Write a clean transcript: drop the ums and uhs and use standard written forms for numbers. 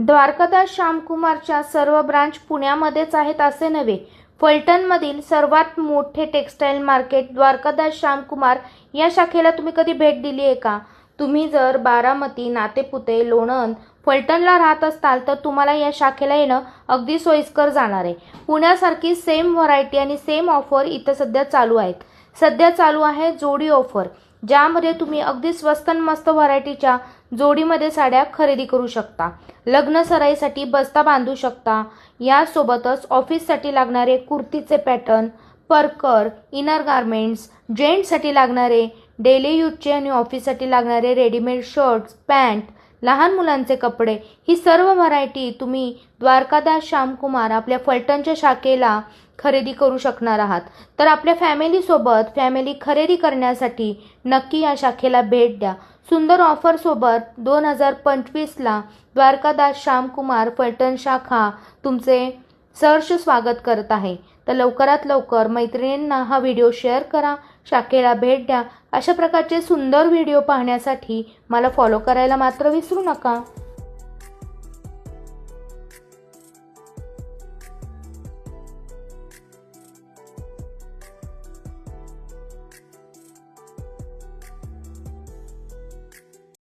द्वारकादास श्यामकुमारच्या सर्व ब्रांच पुण्यामध्येच आहेत असे नव्हे. फलटणमधील सर्वात मोठे टेक्सटाईल मार्केट द्वारकादास श्यामकुमार या शाखेला तुम्ही कधी भेट दिली आहे का? तुम्ही जर बारामती, नातेपुते, लोणंद, फलटणला राहत असाल तर तुम्हाला या शाखेला येणं अगदी सोयीस्कर जाणार आहे. पुण्यासारखी सेम व्हरायटी आणि सेम ऑफर इथं सध्या चालू आहेत. सध्या चालू आहे जोडी ऑफर, ज्यामध्ये तुम्ही अगदी स्वस्त आणि मस्त व्हरायटीच्या जोडीमध्ये साड्या खरेदी करू शकता. लग्न सराईसाठी बस्ता बांधू शकता. यासोबतच ऑफिससाठी लागणारे कुर्तीचे पॅटर्न, परकर, इनर गारमेंट्स, जेंट्ससाठी लागणारे डेली यूजचे आणि ऑफिससाठी लागणारे रेडीमेड शर्ट्स, पॅन्ट, लहान मुलांचे कपडे, ही सर्व व्हरायटी तुम्ही द्वारकादास श्यामकुमार आपल्या फलटणच्या शाखेला खरेदी करू शकणार आहात. तर आपल्या फॅमिलीसोबत फॅमिली खरेदी करण्यासाठी नक्की या शाखेला भेट द्या. सुंदर ऑफरसोबत 2025ला द्वारकादास श्यामकुमार फलटण शाखा तुमचे सहर्ष स्वागत करत आहे. तर लवकरात लवकर मैत्रिणींना हा व्हिडिओ शेअर करा, शाखेला भेट द्या. अशा प्रकारचे सुंदर व्हिडिओ पाहण्यासाठी मला फॉलो करायला मात्र विसरू नका.